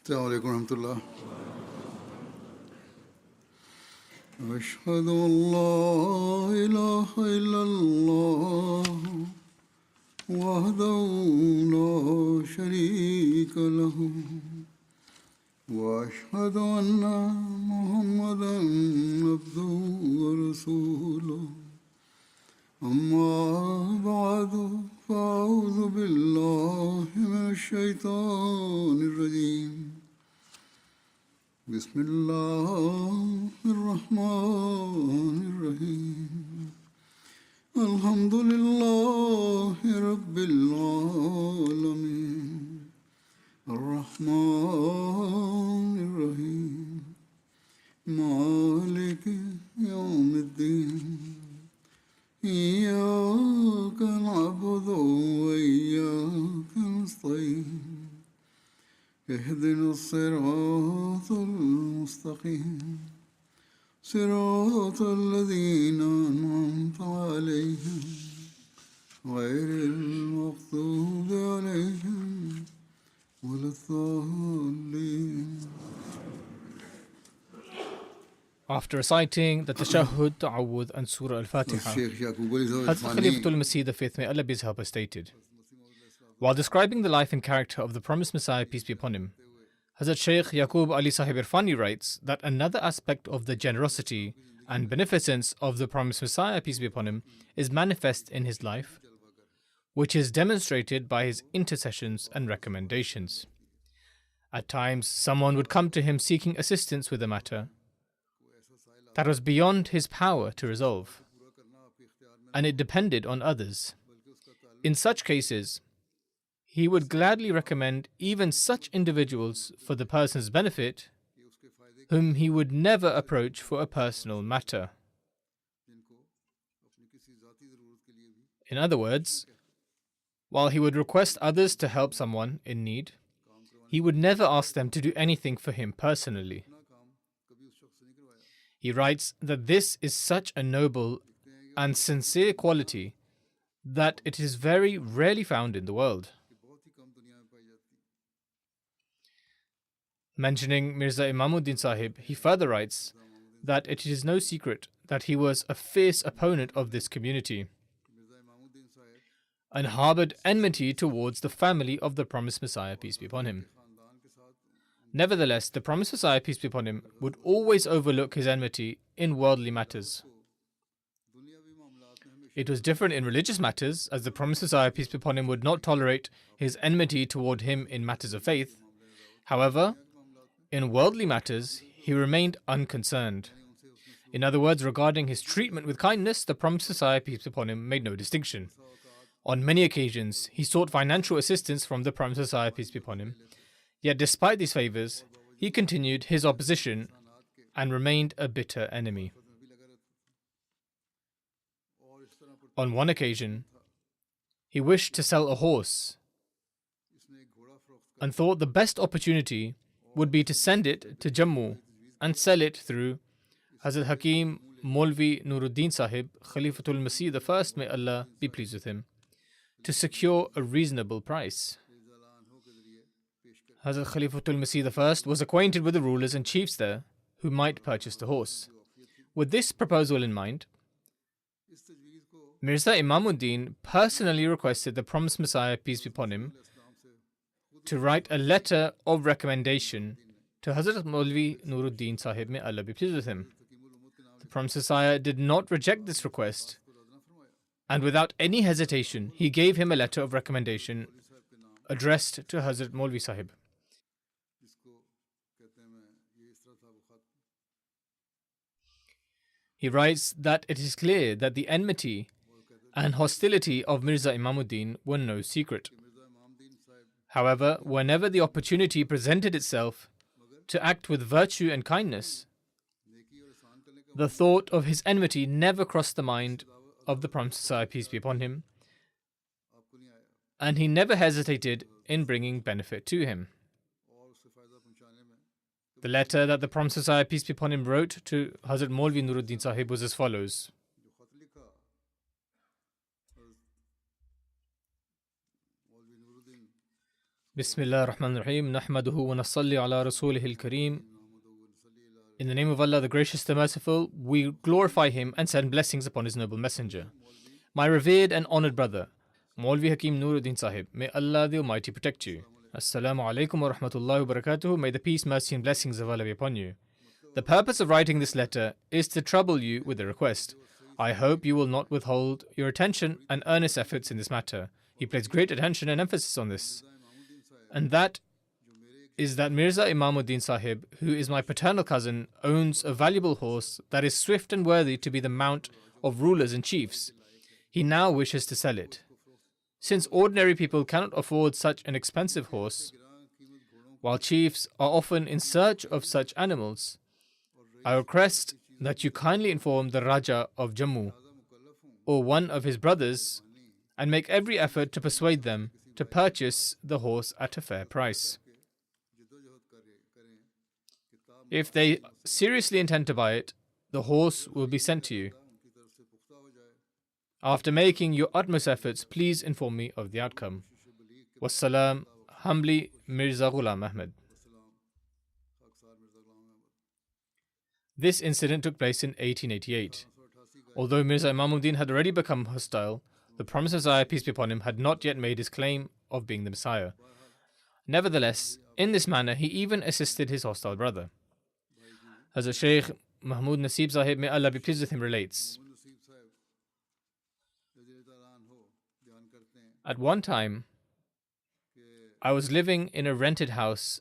السلام عليكم ورحمة الله. أشهد أن لا إله إلا الله وحده لا شريك له وأشهد أن محمدا عبده ورسوله أما بعد فأعوذ بالله من الشيطان الرجيم بسم الله الرحمن الرحيم الحمد لله رب العالمين الرحمن الرحيم مالك يوم الدين إياك نعبد وإياك نستعين اهدنا الصراط المستقيم صراط الذين أنعمت عليهم غير المغضوب عليهم ولا الضالين. After reciting the Tashahhud, Ta'awudh and Surah Al-Fatiha, Hazrat Khalifatul Masih, the fifth, may Allah be his helper, stated, while describing the life and character of the promised Messiah, peace be upon him, Hazrat Shaykh Yaqub Ali Sahib Irfani writes that another aspect of the generosity and beneficence of the promised Messiah, peace be upon him, is manifest in his life, which is demonstrated by his intercessions and recommendations. At times, someone would come to him seeking assistance with a matter that was beyond his power to resolve, and it depended on others. In such cases, he would gladly recommend even such individuals for the person's benefit, whom he would never approach for a personal matter. In other words, while he would request others to help someone in need, he would never ask them to do anything for him personally. He writes that this is such a noble and sincere quality that it is very rarely found in the world. Mentioning Mirza Imamuddin Sahib, he further writes that it is no secret that he was a fierce opponent of this community and harbored enmity towards the family of the promised Messiah, peace be upon him. Nevertheless, the promised Messiah, peace be upon him, would always overlook his enmity in worldly matters. It was different in religious matters, as the promised Messiah, peace be upon him, would not tolerate his enmity toward him in matters of faith. However, in worldly matters, he remained unconcerned. In other words, regarding his treatment with kindness, the promised Messiah, peace be upon him, made no distinction. On many occasions, he sought financial assistance from the promised Messiah, peace be upon him. Yet despite these favors, he continued his opposition and remained a bitter enemy. On one occasion, he wished to sell a horse and thought the best opportunity would be to send it to Jammu and sell it through Hazrat Hakim Maulvi Nuruddin Sahib, Khalifatul Masih the first, may Allah be pleased with him, to secure a reasonable price. Hazrat Khalifatul Masih I was acquainted with the rulers and chiefs there who might purchase the horse. With this proposal in mind, Mirza Imamuddin personally requested the promised Messiah, peace be upon him, to write a letter of recommendation to Hazrat Maulvi Nuruddin Sahib, may Allah be pleased with him. The promised Messiah did not reject this request, and without any hesitation, he gave him a letter of recommendation addressed to Hazrat Maulvi Sahib. He writes that it is clear that the enmity and hostility of Mirza Imamuddin were no secret. However, whenever the opportunity presented itself to act with virtue and kindness, the thought of his enmity never crossed the mind of the promised Messiah, peace be upon him, and he never hesitated in bringing benefit to him. The letter that the promised Messiah, peace be upon him, wrote to Hazrat Maulvi Nuruddin Sahib was as follows. Bismillah ar-Rahman ar-Rahim. Nahmaduhu wa nasalli ala rasulihil kareem. In the name of Allah, the Gracious, the Merciful, we glorify Him and send blessings upon His noble messenger. My revered and honored brother, Maulvi Hakim Nuruddin Sahib, may Allah the Almighty protect you. Assalamu alaikum wa rahmatullahi wa barakatuhu. May the peace, mercy and blessings of Allah be upon you. The purpose of writing this letter is to trouble you with a request. I hope you will not withhold your attention and earnest efforts in this matter. He placed great attention and emphasis on this. And that is that Mirza Imamuddin Sahib, who is my paternal cousin, owns a valuable horse that is swift and worthy to be the mount of rulers and chiefs. He now wishes to sell it. Since ordinary people cannot afford such an expensive horse, while chiefs are often in search of such animals, I request that you kindly inform the Raja of Jammu or one of his brothers and make every effort to persuade them to purchase the horse at a fair price. If they seriously intend to buy it, the horse will be sent to you. After making your utmost efforts, please inform me of the outcome. Wassalam, humbly Mirza Ghulam Ahmed. This incident took place in 1888. Although Mirza Imamuddin had already become hostile, the promised Messiah, peace be upon him, had not yet made his claim of being the Messiah. Nevertheless, in this manner, he even assisted his hostile brother. Hazrat Shaykh Mahmud Nasib Sahib, may Allah be pleased with him, relates, at one time, I was living in a rented house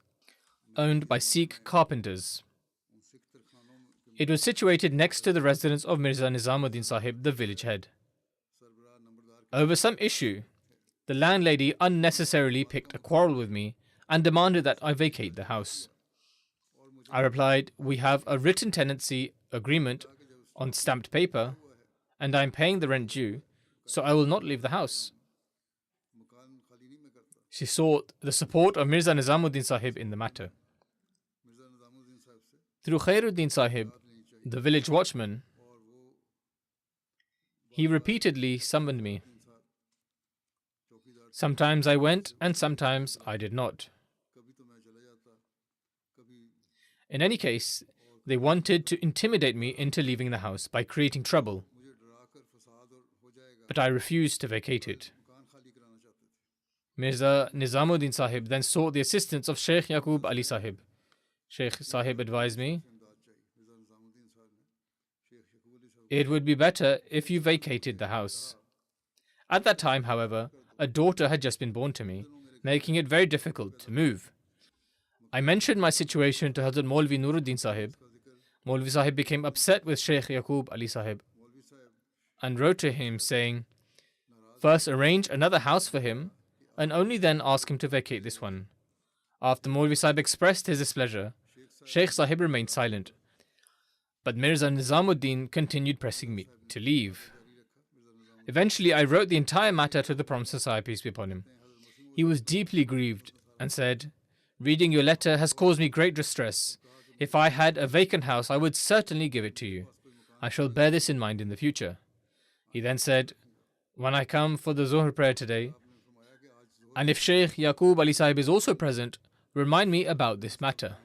owned by Sikh carpenters. It was situated next to the residence of Mirza Nizamuddin Sahib, the village head. Over some issue, the landlady unnecessarily picked a quarrel with me and demanded that I vacate the house. I replied, "We have a written tenancy agreement on stamped paper, and I am paying the rent due, so I will not leave the house." She sought the support of Mirza Nizamuddin Sahib in the matter. Through Khairuddin Sahib, the village watchman, he repeatedly summoned me. Sometimes I went and sometimes I did not. In any case, they wanted to intimidate me into leaving the house by creating trouble, but I refused to vacate it. Mirza Nizamuddin Sahib then sought the assistance of Sheikh Yaqub Ali Sahib. Sheikh Sahib advised me, "It would be better if you vacated the house." At that time, however, a daughter had just been born to me, making it very difficult to move. I mentioned my situation to Hazrat Maulvi Nuruddin Sahib. Maulvi Sahib became upset with Sheikh Yaqub Ali Sahib and wrote to him saying, "First arrange another house for him and only then ask him to vacate this one." After Maulvi Sahib expressed his displeasure, Sheikh Sahib remained silent. But Mirza Nizamuddin continued pressing me to leave. Eventually, I wrote the entire matter to the Promised Messiah, peace be upon him. He was deeply grieved and said, "Reading your letter has caused me great distress. If I had a vacant house, I would certainly give it to you. I shall bear this in mind in the future." He then said, "When I come for the Zuhr prayer today, and if Sheikh Yaqub Ali Sahib is also present, remind me about this matter."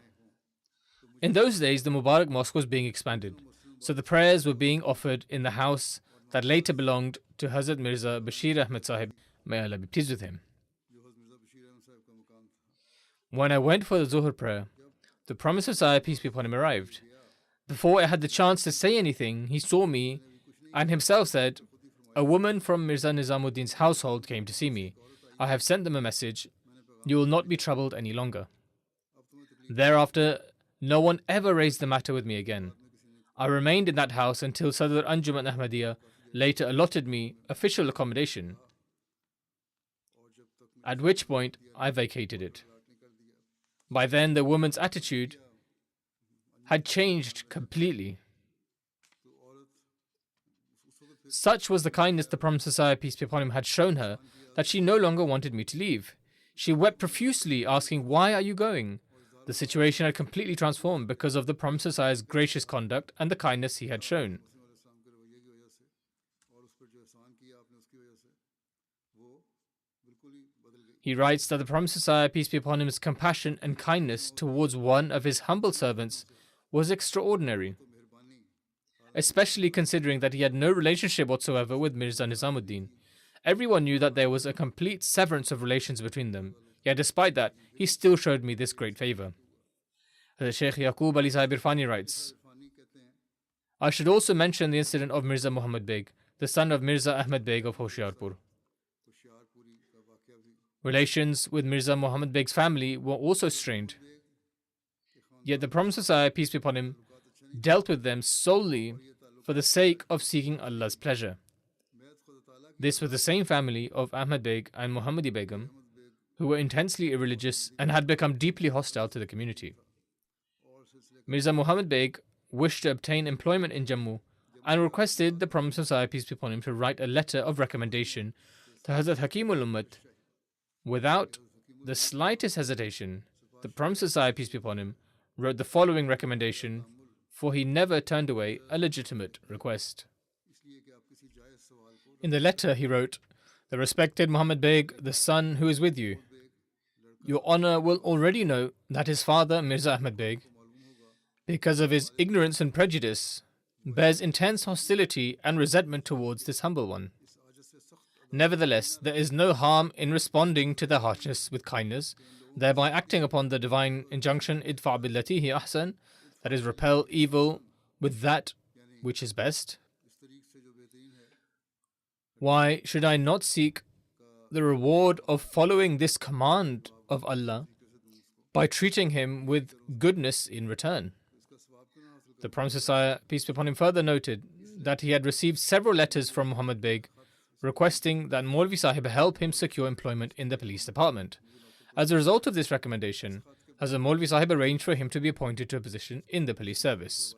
In those days, the Mubarak Mosque was being expanded, so the prayers were being offered in the house that later belonged to Hazrat Mirza Bashir Ahmed Sahib, may Allah be pleased with him. When I went for the Zuhr prayer, the Promised Messiah, peace be upon him, arrived. Before I had the chance to say anything, he saw me and himself said, "A woman from Mirza Nizamuddin's household came to see me. I have sent them a message. You will not be troubled any longer." Thereafter, no one ever raised the matter with me again. I remained in that house until Sadr Anjuman Ahmadiyya later allotted me official accommodation, at which point I vacated it. By then, the woman's attitude had changed completely. Such was the kindness the Promised Messiah, peace be upon him, had shown her that she no longer wanted me to leave. She wept profusely, asking, "Why are you going?" The situation had completely transformed because of the Promised Messiah's gracious conduct and the kindness he had shown. He writes that the Promised Messiah, peace be upon him's compassion and kindness towards one of his humble servants was extraordinary, especially considering that he had no relationship whatsoever with Mirza Nizamuddin. Everyone knew that there was a complete severance of relations between them. Yet despite that, he still showed me this great favor. Sheikh Yaqub Ali Sahib Irfani writes, I should also mention the incident of Mirza Muhammad Beg, the son of Mirza Ahmed Beg of Hoshiarpur. Relations with Mirza Muhammad Beg's family were also strained. Yet the Promised Messiah, peace be upon him, dealt with them solely for the sake of seeking Allah's pleasure. This was the same family of Ahmad Beg and Muhammadi Begum, who were intensely irreligious and had become deeply hostile to the community. Mirza Muhammad Beg wished to obtain employment in Jammu and requested the Promised Messiah, peace be upon him, to write a letter of recommendation to Hazrat Hakimul Ummat. Without the slightest hesitation, the Promised Messiah, peace be upon him, wrote the following recommendation, for he never turned away a legitimate request. In the letter he wrote, The respected Muhammad Beg, the son who is with you, your honor will already know that his father, Mirza Ahmed Beg, because of his ignorance and prejudice, bears intense hostility and resentment towards this humble one. Nevertheless, there is no harm in responding to their harshness with kindness, thereby acting upon the divine injunction, idfa billati hi ahsan, that is, repel evil with that which is best. Why should I not seek the reward of following this command of Allah by treating him with goodness in return? The Promised Messiah, peace be upon him, further noted that he had received several letters from Muhammad Beg requesting that Maulvi Sahib help him secure employment in the police department. As a result of this recommendation, Hazrat Maulvi Sahib arranged for him to be appointed to a position in the police service.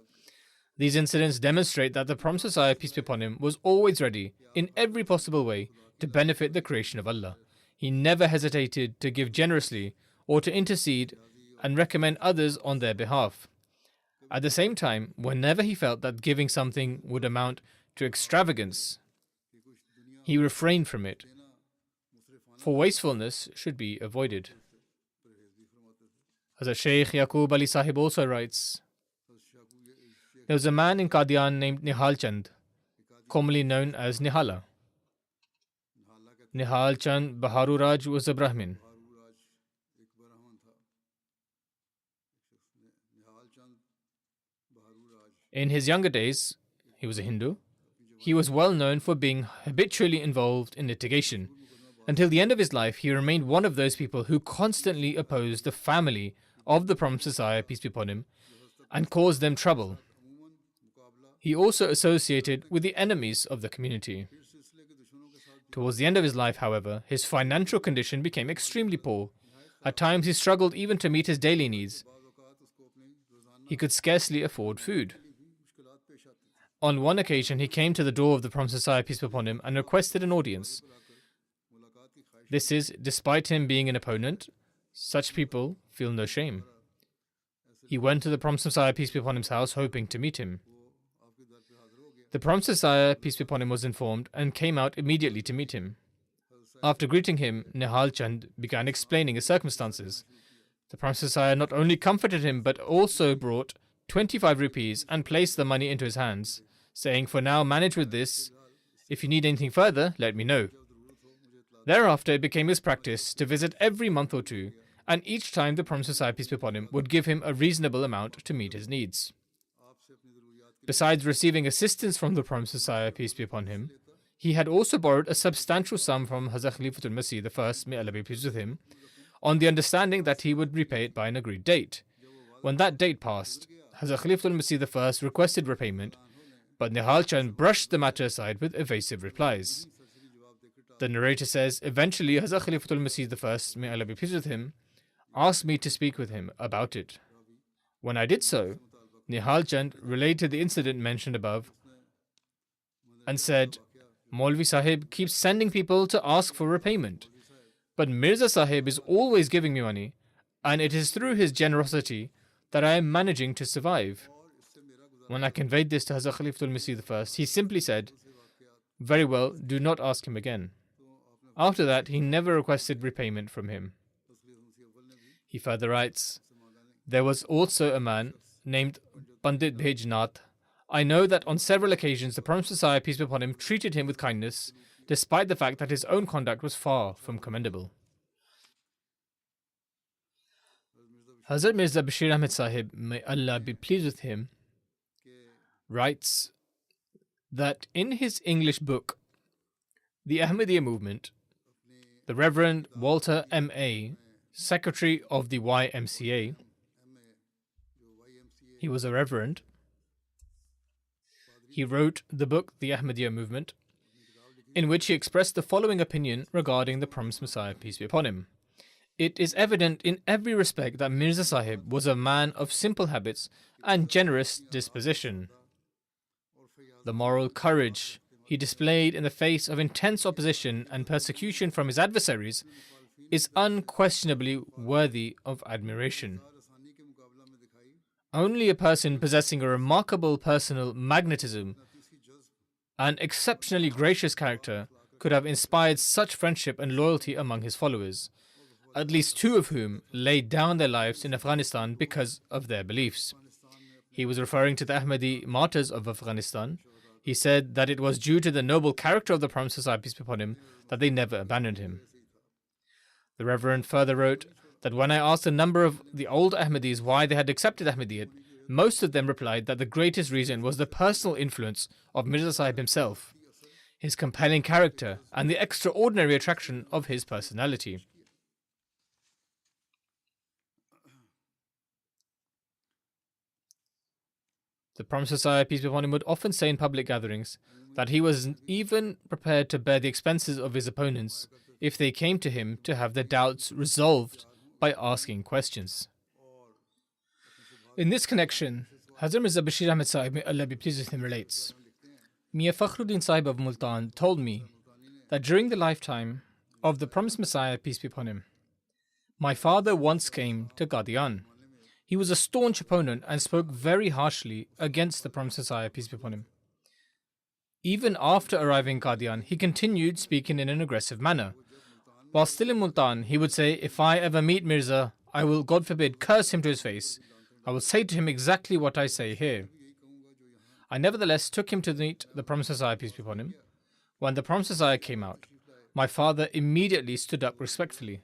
These incidents demonstrate that the Promised Messiah, peace be upon him, was always ready, in every possible way, to benefit the creation of Allah. He never hesitated to give generously or to intercede and recommend others on their behalf. At the same time, whenever he felt that giving something would amount to extravagance, he refrained from it, for wastefulness should be avoided. Hazrat Shaykh Yaqub Ali Sahib also writes, there was a man in Qadian named Nihal Chand, commonly known as Nihala. Nihal Chand Baharu Raj was a Brahmin. In his younger days, he was a Hindu. He was well known for being habitually involved in litigation. Until the end of his life, he remained one of those people who constantly opposed the family of the Promised Messiah, peace be upon him, and caused them trouble. He also associated with the enemies of the community. Towards the end of his life, however, his financial condition became extremely poor. At times, he struggled even to meet his daily needs. He could scarcely afford food. On one occasion, he came to the door of the Promised Messiah, peace be upon him, and requested an audience. This is, despite him being an opponent, such people feel no shame. He went to the Promised Messiah, peace be upon him's house, hoping to meet him. The Promised Messiah, peace be upon him, was informed and came out immediately to meet him. After greeting him, Nihal Chand began explaining his circumstances. The Promised Messiah not only comforted him but also brought 25 rupees and placed the money into his hands, saying, "For now, manage with this. If you need anything further, let me know." Thereafter, it became his practice to visit every month or two, and each time the Promised Messiah, peace be upon him, would give him a reasonable amount to meet his needs. Besides receiving assistance from the Promised Messiah, peace be upon him, he had also borrowed a substantial sum from Hazrat Khalifatul Masih I, may Allah be pleased with him, on the understanding that he would repay it by an agreed date. When that date passed, Hazrat Khalifatul Masih I requested repayment, but Nihal Chand brushed the matter aside with evasive replies. The narrator says, eventually Hazrat Khalifatul Masih I, may Allah be pleased with him, asked me to speak with him about it. When I did so, Nihal Chand related the incident mentioned above and said, Maulvi Sahib keeps sending people to ask for repayment, but Mirza Sahib is always giving me money, and it is through his generosity that I am managing to survive. When I conveyed this to Hazrat Khalifatul Masih I, he simply said, "Very well, do not ask him again." After that, he never requested repayment from him. He further writes, there was also a man named Pandit Bhejnath. I know that on several occasions the Promised Messiah, peace be upon him, treated him with kindness, despite the fact that his own conduct was far from commendable. Hazrat Mirza Bashir Ahmed Sahib, may Allah be pleased with him, writes that in his English book, The Ahmadiyya Movement, the Reverend Walter M.A., Secretary of the YMCA, he was a reverend, he wrote the book The Ahmadiyya Movement, in which he expressed the following opinion regarding the Promised Messiah, peace be upon him. It is evident in every respect that Mirza Sahib was a man of simple habits and generous disposition. The moral courage he displayed in the face of intense opposition and persecution from his adversaries is unquestionably worthy of admiration. Only a person possessing a remarkable personal magnetism and exceptionally gracious character could have inspired such friendship and loyalty among his followers, at least two of whom laid down their lives in Afghanistan because of their beliefs. He was referring to the Ahmadi martyrs of Afghanistan. He said that it was due to the noble character of the Promised Messiah, peace be upon him, that they never abandoned him. The Reverend further wrote that when I asked a number of the old Ahmadis why they had accepted Ahmadiyyat, most of them replied that the greatest reason was the personal influence of Mirza Sahib himself, his compelling character, and the extraordinary attraction of his personality. The Promised Messiah, peace be upon him, would often say in public gatherings that he was even prepared to bear the expenses of his opponents if they came to him to have their doubts resolved by asking questions. In this connection, Hazrat Mirza Bashir Ahmed Sahib, may Allah be pleased with him, relates, Mian Fakhruddin Sahib of Multan told me that during the lifetime of the Promised Messiah, peace be upon him, my father once came to Qadian. He was a staunch opponent and spoke very harshly against the Promised Messiah, peace be upon him. Even after arriving in Qadian, he continued speaking in an aggressive manner. While still in Multan, he would say, if I ever meet Mirza, I will, God forbid, curse him to his face. I will say to him exactly what I say here. I nevertheless took him to meet the Promised Messiah, peace be upon him. When the Promised Messiah came out, my father immediately stood up respectfully.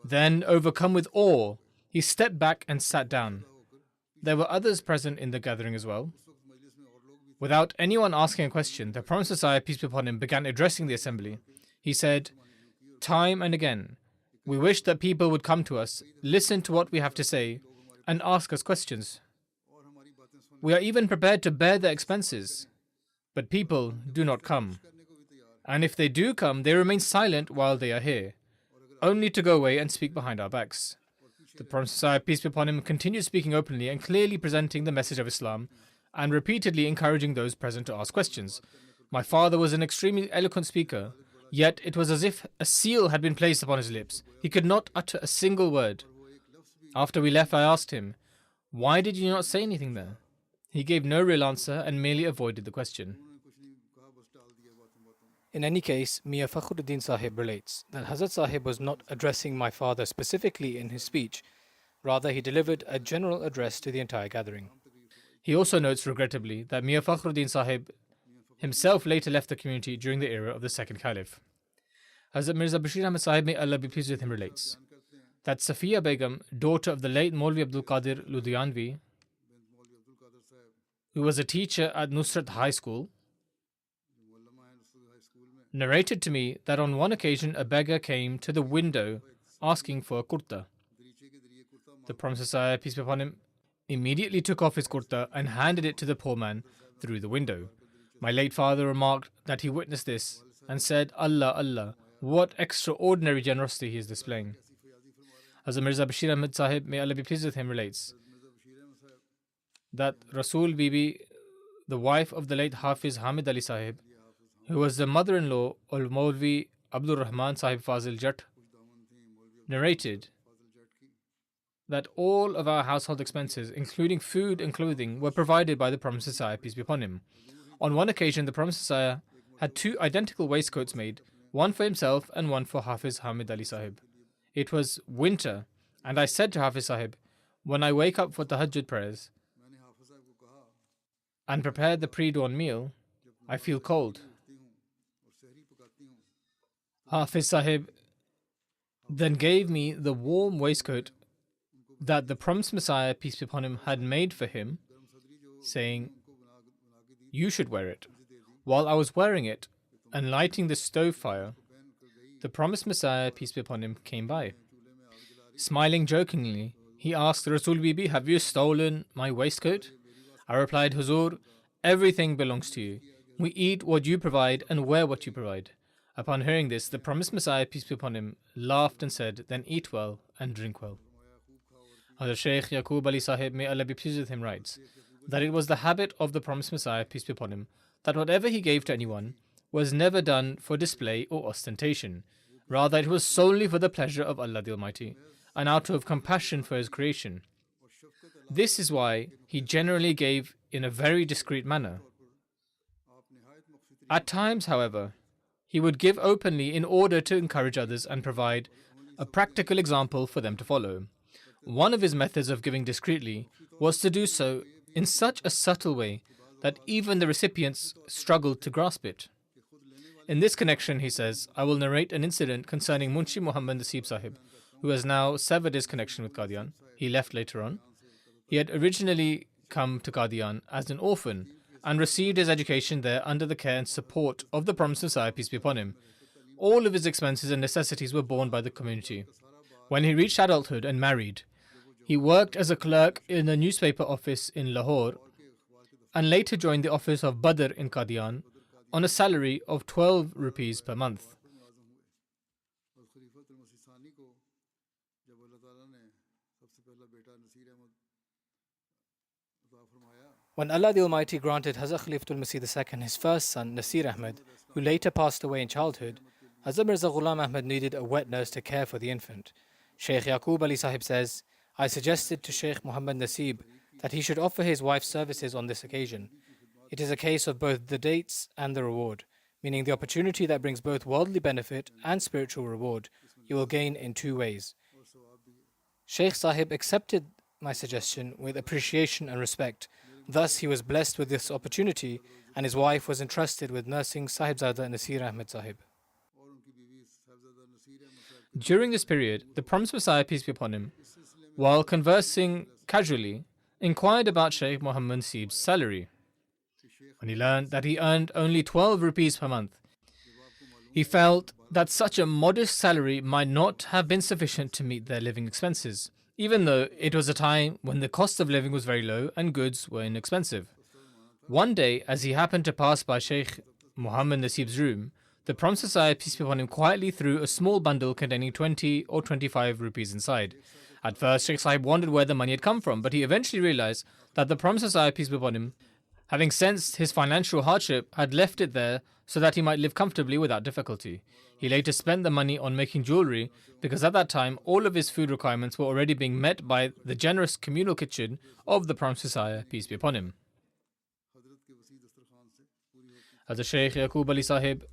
Then, overcome with awe, he stepped back and sat down. There were others present in the gathering as well. Without anyone asking a question, the Promised Messiah, peace be upon him, began addressing the assembly. He said, time and again, we wish that people would come to us, listen to what we have to say, and ask us questions. We are even prepared to bear their expenses, but people do not come. And if they do come, they remain silent while they are here, only to go away and speak behind our backs. The Promised Messiah, peace be upon him, continued speaking openly and clearly presenting the message of Islam and repeatedly encouraging those present to ask questions. My father was an extremely eloquent speaker, yet it was as if a seal had been placed upon his lips. He could not utter a single word. After we left, I asked him, why did you not say anything there? He gave no real answer and merely avoided the question. In any case, Mian Fakhruddin Sahib relates that Hazrat Sahib was not addressing my father specifically in his speech. Rather, he delivered a general address to the entire gathering. He also notes regrettably that Mian Fakhruddin Sahib himself later left the community during the era of the second caliph. Hazrat Mirza Bashir Ahmed Sahib, may Allah be pleased with him, relates that Safiya Begum, daughter of the late Maulvi Abdul Qadir Ludhianvi, who was a teacher at Nusrat High School, narrated to me that on one occasion a beggar came to the window asking for a kurta. The Promised Messiah, peace be upon him, immediately took off his kurta and handed it to the poor man through the window. My late father remarked that he witnessed this and said, Allah, Allah, what extraordinary generosity he is displaying. Hazrat Mirza Bashir Ahmed Sahib, may Allah be pleased with him, relates that Rasul Bibi, the wife of the late Hafiz Hamid Ali Sahib, who was the mother-in-law of Maulvi Abdul Rahman Sahib Fazil Jat, narrated that all of our household expenses, including food and clothing, were provided by the Promised Messiah, peace be upon him. On one occasion, the Promised Messiah had 2 identical waistcoats made, one for himself and one for Hafiz Hamid Ali Sahib. It was winter, and I said to Hafiz Sahib, when I wake up for Tahajjud prayers and prepare the pre-dawn meal, I feel cold. Hafiz Sahib then gave me the warm waistcoat that the promised Messiah, peace be upon him, had made for him, saying, "You should wear it." While I was wearing it and lighting the stove fire, the promised Messiah, peace be upon him, came by. Smiling jokingly, he asked, "Rasul Bibi, have you stolen my waistcoat?" I replied, "Huzur, everything belongs to you. We eat what you provide and wear what you provide." Upon hearing this, the promised Messiah, peace be upon him, laughed and said, "Then eat well and drink well." Hazrat Shaykh Yaqub Ali Sahib, may Allah be pleased with him, writes that it was the habit of the promised Messiah, peace be upon him, that whatever he gave to anyone was never done for display or ostentation. Rather, it was solely for the pleasure of Allah the Almighty and out of compassion for His creation. This is why he generally gave in a very discreet manner. At times, however, he would give openly in order to encourage others and provide a practical example for them to follow. One of his methods of giving discreetly was to do so in such a subtle way that even the recipients struggled to grasp it. In this connection, he says, I will narrate an incident concerning Munshi Muhammad Nasib Sahib, who has now severed his connection with Qadian. He left later on. He had originally come to Qadian as an orphan and received his education there under the care and support of the promised Messiah, peace be upon him. All of his expenses and necessities were borne by the community. When he reached adulthood and married, he worked as a clerk in a newspaper office in Lahore and later joined the office of Badr in Qadian on a salary of 12 rupees per month. When Allah the Almighty granted Hazrat Khalifatul Masih II his first son, Nasir Ahmed, who later passed away in childhood, Hazrat Mirza Ghulam Ahmed needed a wet nurse to care for the infant. Shaykh Yaqub Ali Sahib says, I suggested to Shaykh Muhammad Nasib that he should offer his wife services on this occasion. It is a case of both the dates and the reward, meaning the opportunity that brings both worldly benefit and spiritual reward you will gain in two ways. Shaykh Sahib accepted my suggestion with appreciation and respect. Thus, he was blessed with this opportunity and his wife was entrusted with nursing Sahibzada Nasir Ahmed Sahib. During this period, the promised Messiah, peace be upon him, while conversing casually, inquired about Shaykh Muhammad Nasib's salary. When he learned that he earned only 12 rupees per month, he felt that such a modest salary might not have been sufficient to meet their living expenses, even though it was a time when the cost of living was very low and goods were inexpensive. One day, as he happened to pass by Shaykh Muhammad Nasib's room, the promised Messiah, peace be upon him, quietly threw a small bundle containing 20 or 25 rupees inside. At first, Shaykh Sahib wondered where the money had come from, but he eventually realized that the promised Messiah, peace be upon him, having sensed his financial hardship, had left it there so that he might live comfortably without difficulty. He later spent the money on making jewelry because at that time all of his food requirements were already being met by the generous communal kitchen of the promised Messiah, peace be upon him. Hazrat Shaykh Yaqub Ali Sahib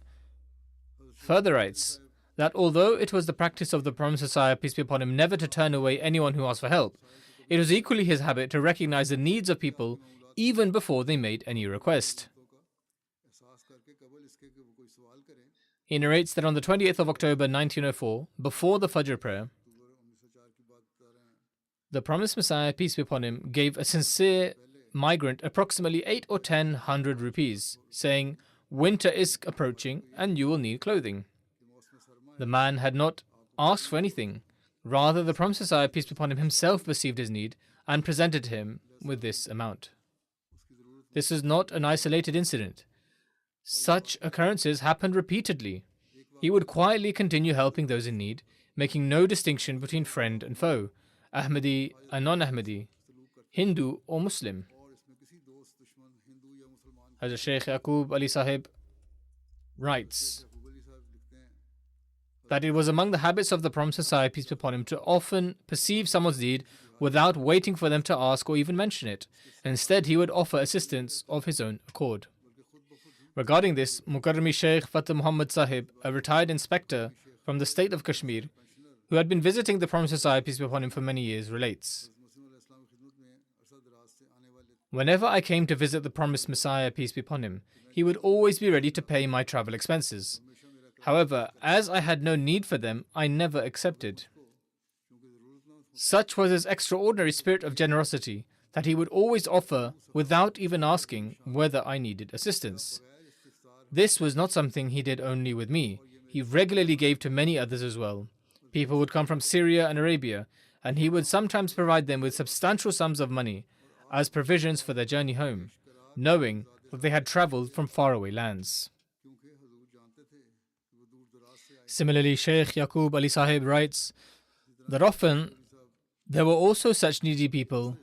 further writes that although it was the practice of the promised Messiah, peace be upon him, never to turn away anyone who asked for help, it was equally his habit to recognize the needs of people even before they made any request. He narrates that on the 28th of October 1904, before the Fajr prayer, the promised Messiah, peace be upon him, gave a sincere migrant approximately 8 or 10 rupees, saying, "Winter is approaching and you will need clothing." The man had not asked for anything. Rather, the promised Messiah, peace be upon him, himself perceived his need and presented him with this amount. This is not an isolated incident. Such occurrences happened repeatedly. He would quietly continue helping those in need, making no distinction between friend and foe, Ahmadi and non-Ahmadi, Hindu or Muslim. Hazrat Shaykh Yaqub Ali Sahib writes that it was among the habits of the promised Messiah, peace be upon him, to often perceive someone's need without waiting for them to ask or even mention it. Instead, he would offer assistance of his own accord. Regarding this, Mukarrami Sheikh Fatah Muhammad Sahib, a retired inspector from the state of Kashmir, who had been visiting the Promised Messiah, peace be upon him, for many years, relates, "Whenever I came to visit the Promised Messiah, peace be upon him, he would always be ready to pay my travel expenses. However, as I had no need for them, I never accepted. Such was his extraordinary spirit of generosity that he would always offer without even asking whether I needed assistance. This was not something he did only with me. He regularly gave to many others as well. People would come from Syria and Arabia, and he would sometimes provide them with substantial sums of money as provisions for their journey home, knowing that they had traveled from faraway lands." Similarly, Sheikh Yaqub Ali Sahib writes that often there were also such needy people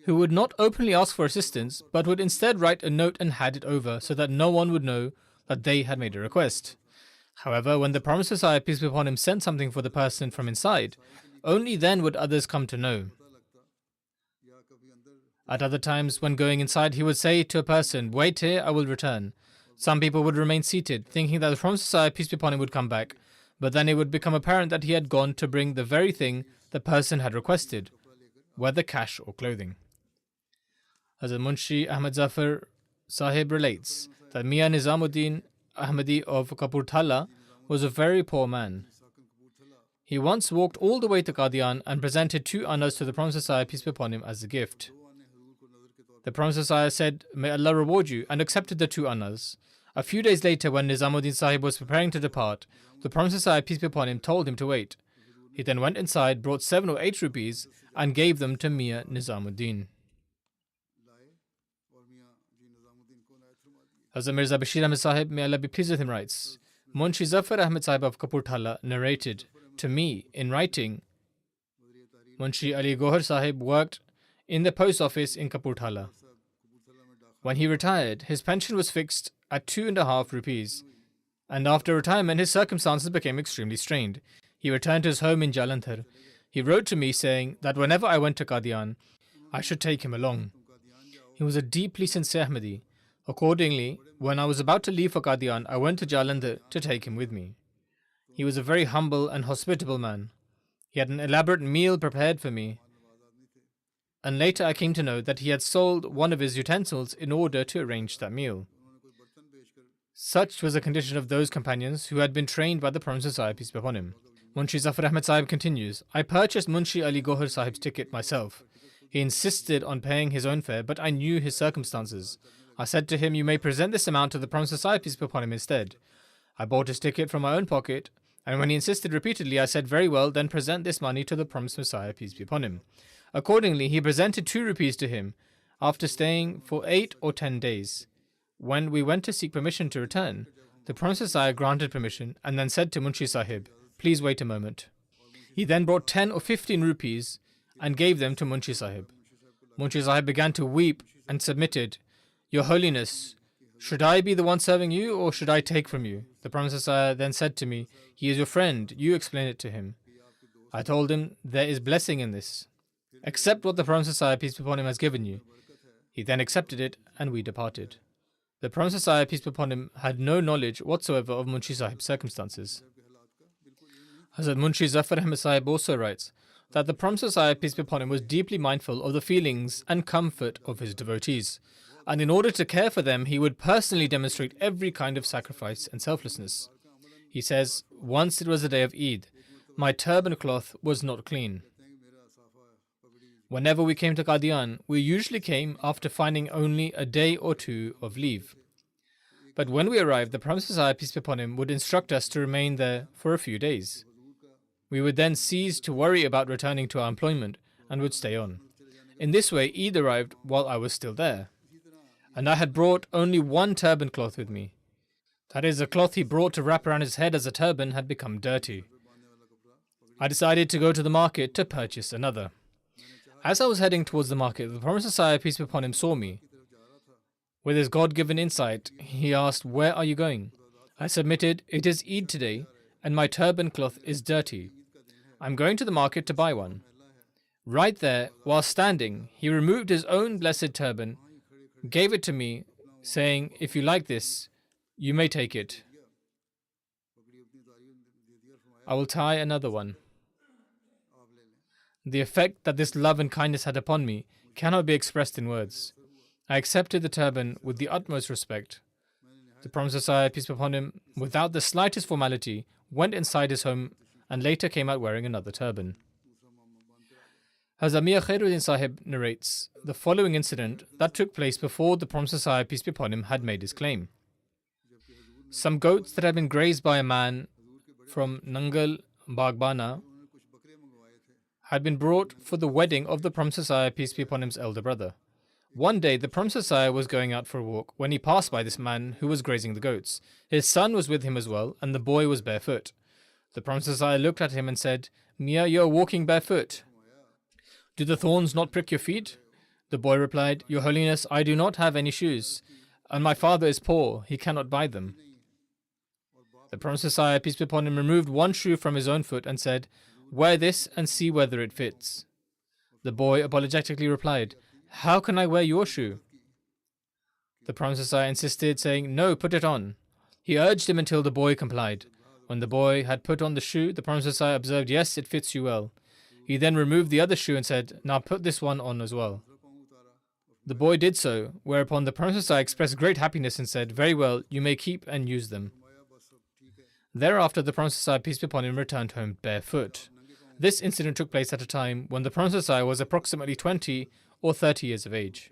who would not openly ask for assistance, but would instead write a note and hand it over so that no one would know that they had made a request. However, when the Promised Messiah, peace be upon him, sent something for the person from inside, only then would others come to know. At other times, when going inside, he would say to a person, "Wait here, I will return." Some people would remain seated, thinking that the Promised Messiah, peace be upon him, would come back, but then it would become apparent that he had gone to bring the very thing the person had requested, whether cash or clothing. Hazrat Munshi Ahmad Zafar Sahib relates that Mian Nizamuddin Ahmadi of Kapurthala was a very poor man. He once walked all the way to Qadian and presented 2 annas to the Promised Messiah, peace be upon him, as a gift. The Promised Messiah said, "May Allah reward you," and accepted the 2 annas. A few days later, when Nizamuddin Sahib was preparing to depart, the Promised Messiah, peace be upon him, told him to wait. He then went inside, brought 7 or 8 rupees, and gave them to Mia Nizamuddin. Hazrat Mirza Bashir Ahmed Sahib, may Allah be pleased with him, writes, "Munshi Zafar Ahmed Sahib of Kapurthala narrated to me in writing, Munshi Ali Gohar Sahib worked in the post office in Kapurthala. When he retired, his pension was fixed at 2.5 rupees, and after retirement, his circumstances became extremely strained. He returned to his home in Jalandhar. He wrote to me saying that whenever I went to Qadian, I should take him along. He was a deeply sincere Ahmadi. Accordingly, when I was about to leave for Qadian, I went to Jalandhar to take him with me. He was a very humble and hospitable man. He had an elaborate meal prepared for me, and later I came to know that he had sold one of his utensils in order to arrange that meal. Such was the condition of those companions who had been trained by the Promised Messiah, peace be upon him." Munshi Zafar Ahmed Sahib continues, "I purchased Munshi Ali Gohar Sahib's ticket myself. He insisted on paying his own fare, but I knew his circumstances. I said to him, 'You may present this amount to the Promised Messiah, peace be upon him, instead.' I bought his ticket from my own pocket, and when he insisted repeatedly, I said, 'Very well, then present this money to the Promised Messiah, peace be upon him.' Accordingly, he presented 2 rupees to him after staying for 8 or 10 days. When we went to seek permission to return, the Promised Messiah granted permission and then said to Munshi Sahib, 'Please wait a moment.' He then brought 10 or 15 rupees and gave them to Munshi Sahib. Munshi Sahib began to weep and submitted, 'Your Holiness, should I be the one serving you or should I take from you?' The Promised Messiah then said to me, 'He is your friend, you explain it to him.' I told him, 'There is blessing in this. Accept what the Promised Messiah, peace be upon him, has given you.' He then accepted it and we departed. The Promised Messiah, peace be upon him, had no knowledge whatsoever of Munshi Sahib's circumstances." Hazrat Munshi Zafar Ahmed Sahib also writes that the Promised Messiah, peace be upon him, was deeply mindful of the feelings and comfort of his devotees, and in order to care for them, he would personally demonstrate every kind of sacrifice and selflessness. He says, "Once it was the day of Eid. My turban cloth was not clean. Whenever we came to Qadian, we usually came after finding only a day or 2 of leave. But when we arrived, the Promised Messiah, peace be upon him, would instruct us to remain there for a few days. We would then cease to worry about returning to our employment and would stay on. In this way, Eid arrived while I was still there. And I had brought only 1 turban cloth with me. That is, the cloth he brought to wrap around his head as a turban had become dirty. I decided to go to the market to purchase another. As I was heading towards the market, the Promised Messiah, peace be upon him, saw me. With his God-given insight, he asked, 'Where are you going?' I submitted, 'It is Eid today, and my turban cloth is dirty. I'm going to the market to buy one.' Right there, while standing, he removed his own blessed turban, gave it to me, saying, "If you like this, you may take it. I will tie another one." The effect that this love and kindness had upon me cannot be expressed in words. I accepted the turban with the utmost respect. The Prophet Messiah, peace be upon him, without the slightest formality, went inside his home and later came out wearing another turban. Hazrat Mian Khairuddin Sahib narrates the following incident that took place before the Prophet Messiah, peace be upon him, had made his claim. Some goats that had been grazed by a man from Nangal Bagbana had been brought for the wedding of the Prophet Messiah, peace be upon him's elder brother. One day, the Prophet Messiah was going out for a walk when he passed by this man who was grazing the goats. His son was with him as well, and the boy was barefoot. The Prophet Messiah looked at him and said, "Mia, you are walking barefoot. Do the thorns not prick your feet?" The boy replied, "Your Holiness, I do not have any shoes, and my father is poor, he cannot buy them." The Prophet Messiah, peace be upon him, removed one shoe from his own foot and said, "Wear this and see whether it fits." The boy apologetically replied, "How can I wear your shoe?" The Prophet Messiah insisted, saying, "No, put it on." He urged him until the boy complied. When the boy had put on the shoe, the Prophet Messiah observed, "Yes, it fits you well." He then removed the other shoe and said, "Now put this one on as well." The boy did so, whereupon the Prophet Messiah expressed great happiness and said, "Very well, you may keep and use them." Thereafter, the Prophet Messiah, peace be upon him, returned home barefoot. This incident took place at a time when the Prophet Messiah was approximately 20 or 30 years of age.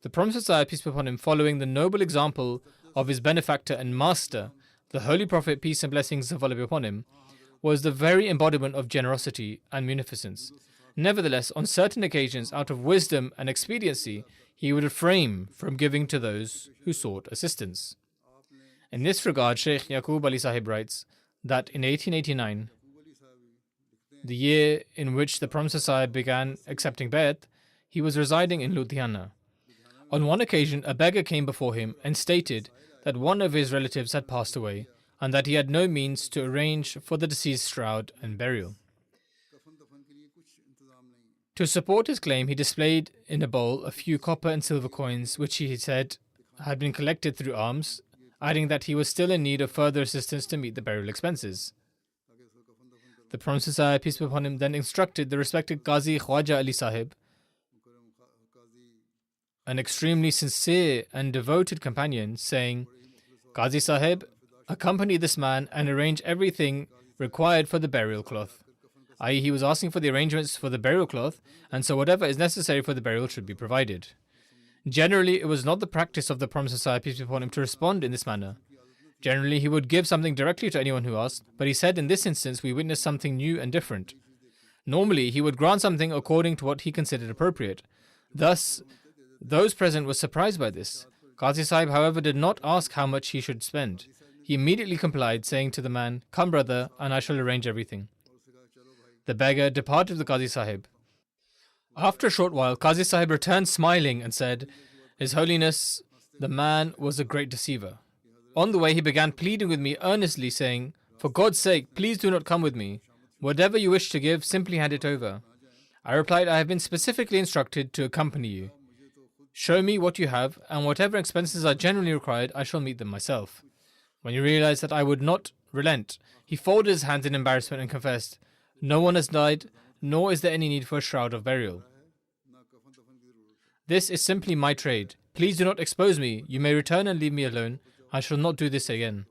The Prophet Messiah, peace be upon him, following the noble example of his benefactor and master, the Holy Prophet, peace and blessings of Allah be upon him, was the very embodiment of generosity and munificence. Nevertheless, on certain occasions, out of wisdom and expediency, he would refrain from giving to those who sought assistance. In this regard, Sheikh Yaqub Ali Sahib writes that in 1889, the year in which the Prophet Messiah began accepting Bayat, he was residing in Ludhiana. On one occasion, a beggar came before him and stated that one of his relatives had passed away and that he had no means to arrange for the deceased's shroud and burial. To support his claim, he displayed in a bowl a few copper and silver coins, which he said had been collected through alms, adding that he was still in need of further assistance to meet the burial expenses. The Prophet Messiah, peace be upon him, then instructed the respected Qazi Khwaja Ali Sahib, an extremely sincere and devoted companion, saying, "Qazi Sahib, accompany this man and arrange everything required for the burial cloth." i.e., he was asking for the arrangements for the burial cloth, and so whatever is necessary for the burial should be provided. Generally, it was not the practice of the Prophet Messiah, peace be upon him, to respond in this manner. Generally, he would give something directly to anyone who asked, but he said in this instance we witnessed something new and different. Normally, he would grant something according to what he considered appropriate. Thus, those present were surprised by this. Qazi Sahib, however, did not ask how much he should spend. He immediately complied, saying to the man, "Come, brother, and I shall arrange everything." The beggar departed with the Qazi Sahib. After a short while, Qazi Sahib returned smiling and said, "His Holiness, the man was a great deceiver." On the way, he began pleading with me earnestly, saying, "For God's sake, please do not come with me. Whatever you wish to give, simply hand it over." I replied, "I have been specifically instructed to accompany you. Show me what you have, and whatever expenses are generally required, I shall meet them myself." When he realized that I would not relent, he folded his hands in embarrassment and confessed, "No one has died, nor is there any need for a shroud of burial. This is simply my trade. Please do not expose me. You may return and leave me alone. I shall not do this again."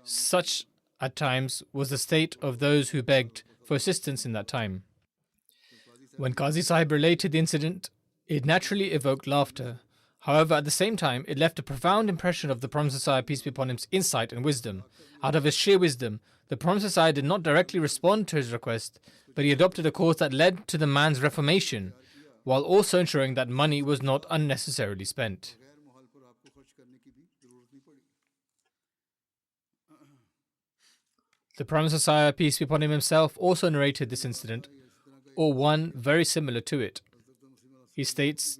Such, at times, was the state of those who begged for assistance in that time. When Qazi Sahib related the incident, it naturally evoked laughter. However, at the same time, it left a profound impression of the Prophet Messiah, peace be upon him's insight and wisdom. Out of his sheer wisdom, the Prophet Messiah did not directly respond to his request, but he adopted a course that led to the man's reformation, while also ensuring that money was not unnecessarily spent. The Prophet Messiah, peace be upon him himself, also narrated this incident, or one very similar to it. He states,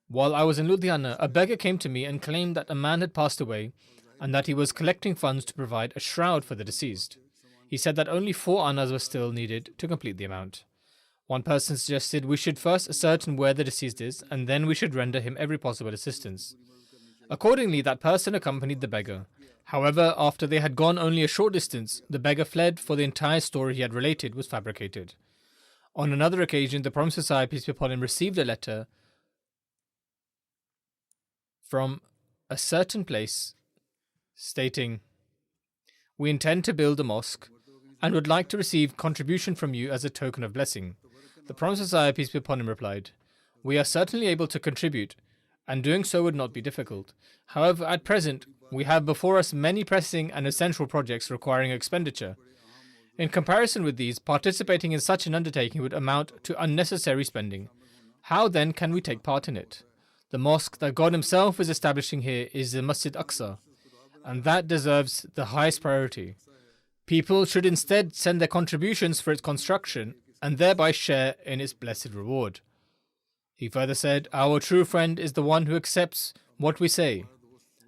"While I was in Ludhiana, a beggar came to me and claimed that a man had passed away and that he was collecting funds to provide a shroud for the deceased. He said that only 4 annas were still needed to complete the amount. One person suggested we should first ascertain where the deceased is, and then we should render him every possible assistance. Accordingly, that person accompanied the beggar. However, after they had gone only a short distance, the beggar fled, for the entire story he had related was fabricated. On another occasion, the Prophet Messiah, peace be upon him, received a letter from a certain place stating, "We intend to build a mosque and would like to receive contribution from you as a token of blessing." The Prophet Messiah, peace be upon him, replied, "We are certainly able to contribute, and doing so would not be difficult. However, at present, we have before us many pressing and essential projects requiring expenditure. In comparison with these, participating in such an undertaking would amount to unnecessary spending. How then can we take part in it? The mosque that God Himself is establishing here is the Masjid Aqsa, and that deserves the highest priority. People should instead send their contributions for its construction and thereby share in its blessed reward." He further said, "Our true friend is the one who accepts what we say,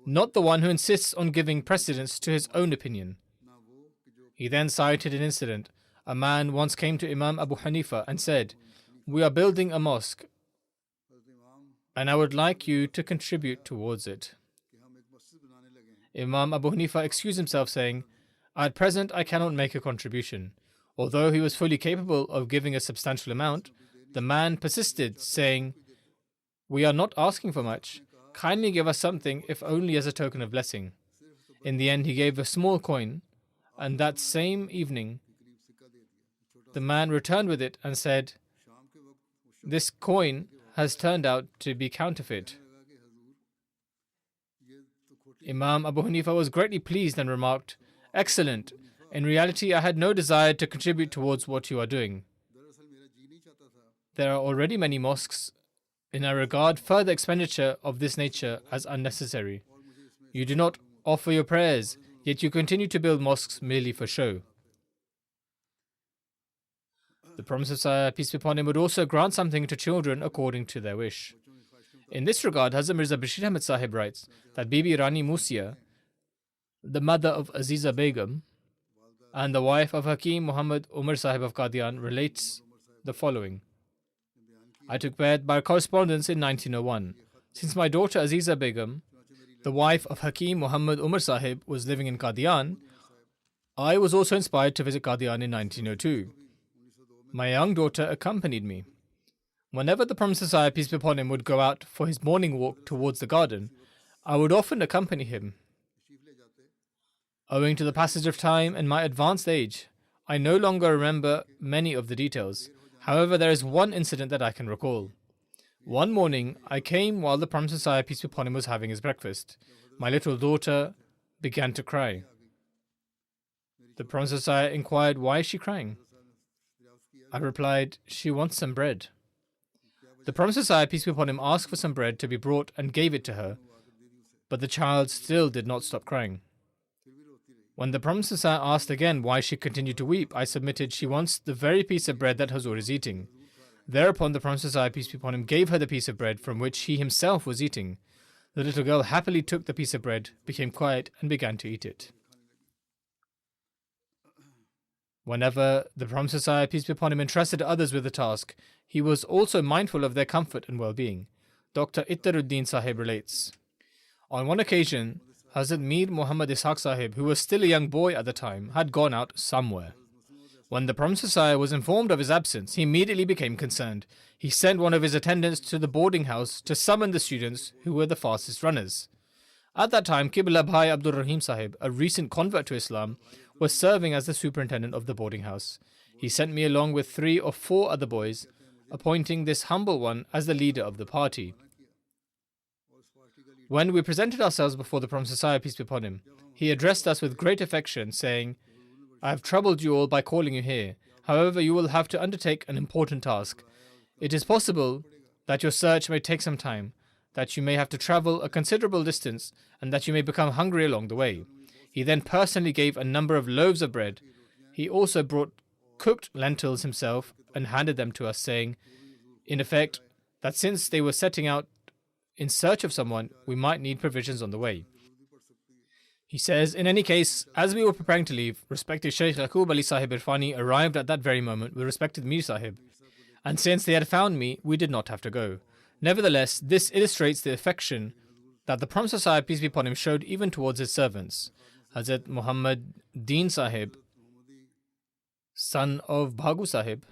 not the one who insists on giving precedence to his own opinion." He then cited an incident. A man once came to Imam Abu Hanifa and said, "We are building a mosque, and I would like you to contribute towards it." Imam Abu Hanifa excused himself, saying, "At present I cannot make a contribution." Although he was fully capable of giving a substantial amount, the man persisted, saying, "We are not asking for much. Kindly give us something, if only as a token of blessing." In the end, he gave a small coin, and that same evening, the man returned with it and said, "This coin has turned out to be counterfeit." Imam Abu Hanifa was greatly pleased and remarked, "Excellent. In reality, I had no desire to contribute towards what you are doing. There are already many mosques, and I regard further expenditure of this nature as unnecessary. You do not offer your prayers, yet you continue to build mosques merely for show." The Prophet Messiah, peace be upon him, would also grant something to children according to their wish. In this regard, Hazrat Mirza Bashir Ahmed Sahib writes that Bibi Rani Musia, the mother of Aziza Begum and the wife of Hakim Muhammad Umar Sahib of Qadian, relates the following. "I took Bayat by correspondence in 1901. Since my daughter Aziza Begum, the wife of Hakim Muhammad Umar Sahib, was living in Qadian, I was also inspired to visit Qadian in 1902. My young daughter accompanied me. Whenever the Prophet Messiah, peace be upon him, would go out for his morning walk towards the garden, I would often accompany him. Owing to the passage of time and my advanced age, I no longer remember many of the details. However, there is one incident that I can recall. One morning, I came while the Prophet Messiah, peace be upon him, was having his breakfast. My little daughter began to cry. The Prophet Messiah inquired, "Why is she crying?" I replied, "She wants some bread." The Prophet Messiah, peace be upon him, asked for some bread to be brought and gave it to her, but the child still did not stop crying. When the Prophet Messiah asked again why she continued to weep, I submitted, "She wants the very piece of bread that Hazur is eating." Thereupon the Prophet Messiah, peace be upon him, gave her the piece of bread from which he himself was eating. The little girl happily took the piece of bread, became quiet, and began to eat it. Whenever the Prophet Messiah, peace be upon him, entrusted others with a task, he was also mindful of their comfort and well-being. Dr. Ittaruddin Sahib relates, on one occasion, Hazrat Mir Muhammad Ishaq Sahib, who was still a young boy at the time, had gone out somewhere. When the Prophet Messiah was informed of his absence, he immediately became concerned. He sent one of his attendants to the boarding house to summon the students who were the fastest runners. At that time, Qibla Bhai Abdul Rahim Sahib, a recent convert to Islam, was serving as the superintendent of the boarding house. He sent me along with 3 or 4 other boys, appointing this humble one as the leader of the party. When we presented ourselves before the Prophet Messiah, peace be upon him, he addressed us with great affection, saying, "I have troubled you all by calling you here. However, you will have to undertake an important task. It is possible that your search may take some time, that you may have to travel a considerable distance, and that you may become hungry along the way." He then personally gave a number of loaves of bread. He also brought cooked lentils himself and handed them to us, saying, in effect, that since they were setting out in search of someone, we might need provisions on the way. He says, in any case, as we were preparing to leave, respected Shaykh Yaqub Ali Sahib Irfani arrived at that very moment with respected Mir Sahib. and since they had found me, we did not have to go. Nevertheless, this illustrates the affection that the Prophet ﷺ, peace be upon him, showed even towards his servants. Hazrat Muhammad Deen Sahib, son of Bhagu Sahib,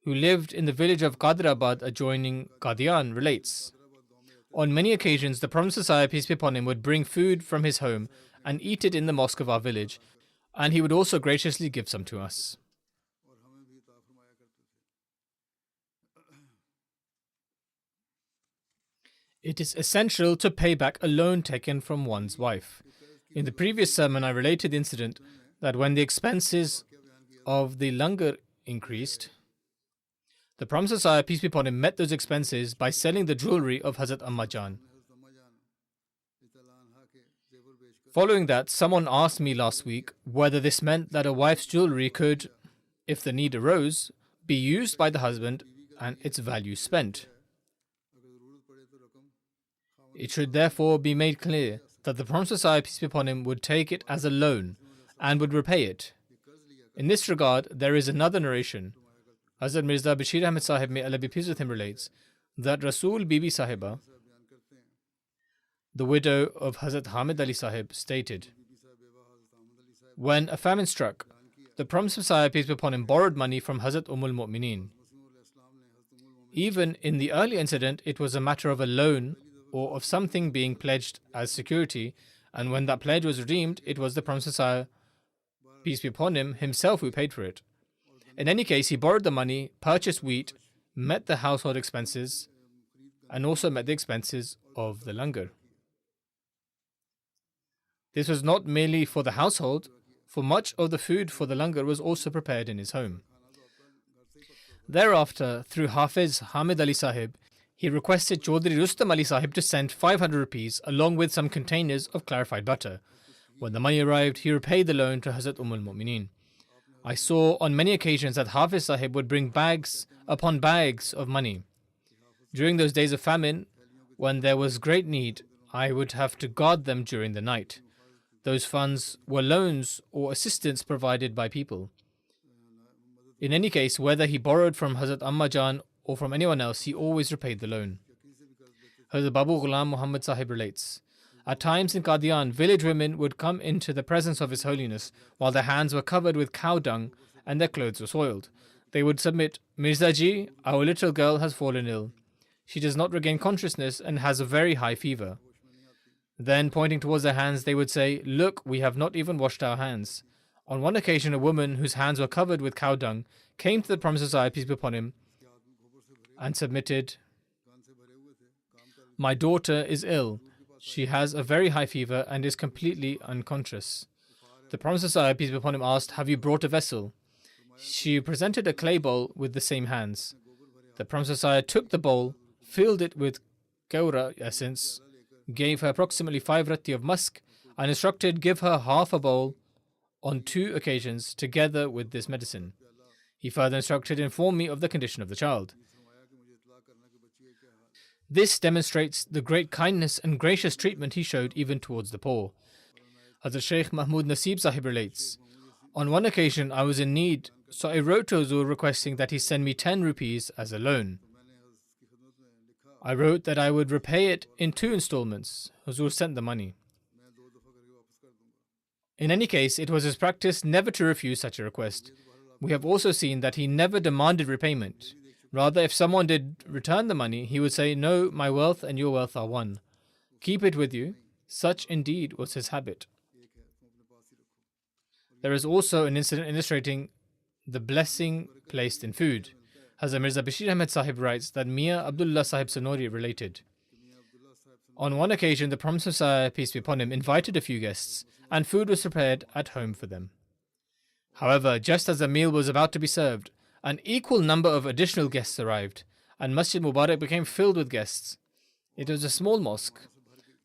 who lived in the village of Qadirabad adjoining Qadian, relates, on many occasions the Prophet ﷺ, peace be upon him, would bring food from his home and eat it in the mosque of our village, and he would also graciously give some to us. It is essential to pay back a loan taken from one's wife. In the previous sermon, I related the incident that when the expenses of the langar increased, the Prophet ﷺ, peace be upon him, met those expenses by selling the jewelry of Hazrat Amma Jan. Following that, someone asked me last week whether this meant that a wife's jewelry could, if the need arose, be used by the husband and its value spent. It should therefore be made clear that the Prophet ﷺ, peace be upon him, would take it as a loan and would repay it. In this regard, there is another narration. Hazrat Mirza Bashir Ahmed Sahib, may Allah be pleased with him, relates that Rasul Bibi Sahiba, the widow of Hazrat Hamid Ali Sahib, stated, when a famine struck, the Prophet ﷺ, peace be upon him, borrowed money from Hazrat Ummul Mu'mineen. Even in the early incident, it was a matter of a loan or of something being pledged as security, and when that pledge was redeemed, it was the Prophet ﷺ, peace be upon him, himself who paid for it. In any case, he borrowed the money, purchased wheat, met the household expenses, and also met the expenses of the langar. This was not merely for the household, for much of the food for the langar was also prepared in his home. Thereafter, through Hafiz Hamid Ali Sahib, he requested Chaudhry Rustam Ali Sahib to send 500 rupees along with some containers of clarified butter. When the money arrived, he repaid the loan to Hazrat Ummul Mu'mineen. I saw on many occasions that Hafiz Sahib would bring bags upon bags of money. During those days of famine, when there was great need, I would have to guard them during the night. Those funds were loans or assistance provided by people. In any case, whether he borrowed from Hazrat Amma Jan or from anyone else, he always repaid the loan. Hazrat Babu Ghulam Muhammad Sahib relates, at times in Qadian, village women would come into the presence of His Holiness while their hands were covered with cow dung and their clothes were soiled. They would submit, Mirza Ji, our little girl has fallen ill. She does not regain consciousness and has a very high fever. Then, pointing towards their hands, they would say, look, we have not even washed our hands. On one occasion, a woman whose hands were covered with cow dung came to the Prophet ﷺ, peace be upon him, and submitted, my daughter is ill. She has a very high fever and is completely unconscious. The Prophet ﷺ, peace be upon him, asked, have you brought a vessel? She presented a clay bowl with the same hands. The Prophet ﷺ took the bowl, filled it with kaura essence, gave her approximately 5 rati of musk, and instructed, give her half a bowl on 2 occasions together with this medicine. He further instructed, inform me of the condition of the child. This demonstrates the great kindness and gracious treatment he showed even towards the poor. Hazrat Shaykh Mahmud Nasib Sahib relates, on one occasion I was in need, so I wrote to Huzur requesting that he send me 10 rupees as a loan. I wrote that I would repay it in 2 installments. Huzur sent the money. In any case, it was his practice never to refuse such a request. We have also seen that he never demanded repayment. Rather, if someone did return the money, he would say, no, my wealth and your wealth are one. Keep it with you. Such indeed was his habit. There is also an incident illustrating the blessing placed in food. Hazrat Mirza Bashir Ahmed Sahib writes that Mian Abdullah Sahib Sonori related, on one occasion, the Prophet ﷺ, peace be upon him, invited a few guests, and food was prepared at home for them. However, just as the meal was about to be served, an equal number of additional guests arrived, and Masjid Mubarak became filled with guests. It was a small mosque.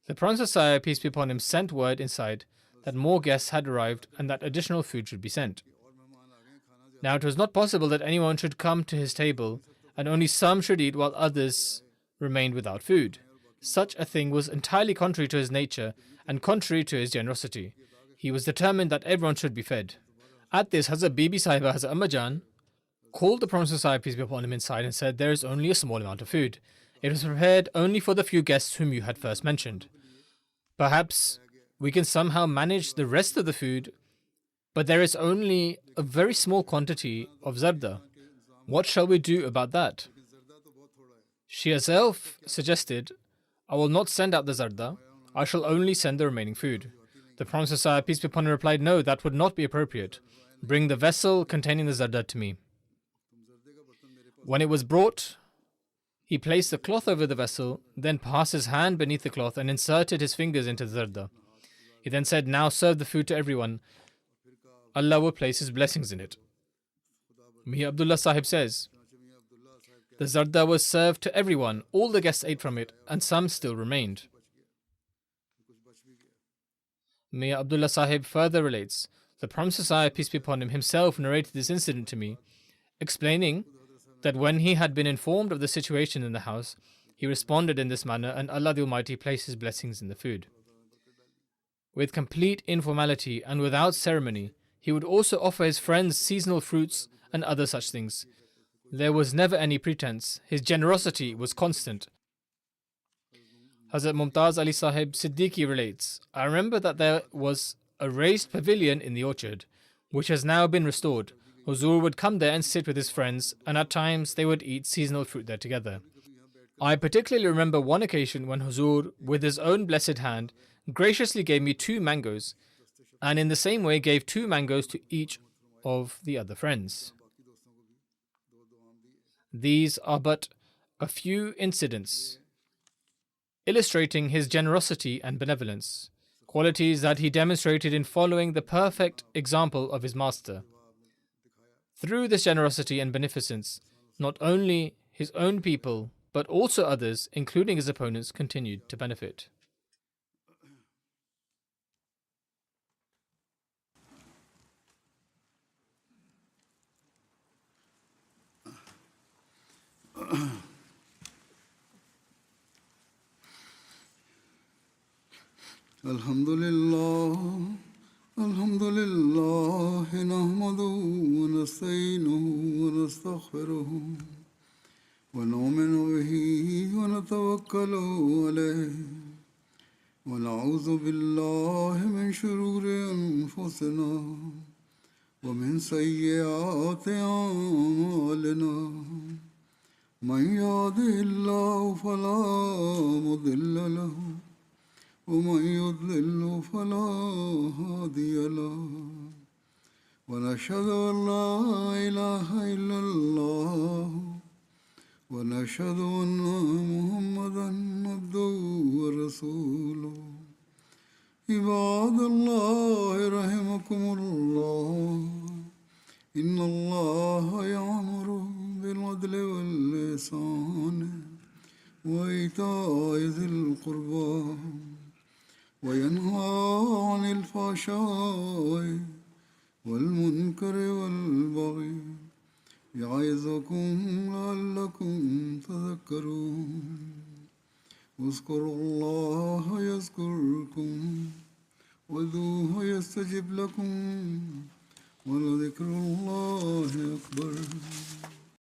The Prophet ﷺ, peace be upon him, sent word inside that more guests had arrived and that additional food should be sent. Now, it was not possible that anyone should come to his table and only some should eat while others remained without food. Such a thing was entirely contrary to his nature and contrary to his generosity. He was determined that everyone should be fed. At this, Hazrat Bibi Sahiba, Hazrat Amma Jan, called the Prophet Messiah, peace be upon him, inside and said, "There is only a small amount of food. It was prepared only for the few guests whom you had first mentioned. Perhaps we can somehow manage the rest of the food, but there is only a very small quantity of zarda. What shall we do about that?" She herself suggested, "I will not send out the zarda. I shall only send the remaining food." The Prophet Messiah, peace be upon him, replied, "No, that would not be appropriate. Bring the vessel containing the zarda to me." When it was brought, he placed the cloth over the vessel, then passed his hand beneath the cloth and inserted his fingers into the zarda. He then said, "Now serve the food to everyone. Allah will place His blessings in it." Mian Abdullah Sahib says, "The zarda was served to everyone. All the guests ate from it, and some still remained." Mian Abdullah Sahib further relates, "The Prophet Messiah, peace be upon him, himself narrated this incident to me, explaining that when he had been informed of the situation in the house, he responded in this manner, and Allah the Almighty placed His blessings in the food. With complete informality and without ceremony, he would also offer his friends seasonal fruits and other such things. There was never any pretense. His generosity was constant." Hazrat Mumtaz Ali Sahib Siddiqui relates, "I remember that there was a raised pavilion in the orchard, which has now been restored. Huzur would come there and sit with his friends, and at times they would eat seasonal fruit there together. I particularly remember one occasion when Huzur, with his own blessed hand, graciously gave me 2 mangoes, and in the same way gave 2 mangoes to each of the other friends." These are but a few incidents illustrating his generosity and benevolence, qualities that he demonstrated in following the perfect example of his master. Through this generosity and beneficence, not only his own people, but also others, including his opponents, continued to benefit. Alhamdulillah, alhamdulillah, nahmaduhu wa nasta'inuhu wa nastaghfiruhu wa nu'minu bihi wa natawakkalu alayhi wa na'udhu billahi min shururi anfusina wa min sayyiati a'malina. Man yahdihillahu fala mudilla lahu ومن يضلل فلا هادي له ونشهد أن لا إله إلا الله ونشهد أن محمدا عبده ورسوله. عباد الله رحمكم الله إن الله يأمر بالعدل والإحسان وإيتاء ذي القربى وينهى عن الفحشاء والمنكر والبغي يعظكم لعلكم تذكرون. اذكروا الله يذكركم وادعوه يستجب لكم ولذكر الله أكبر.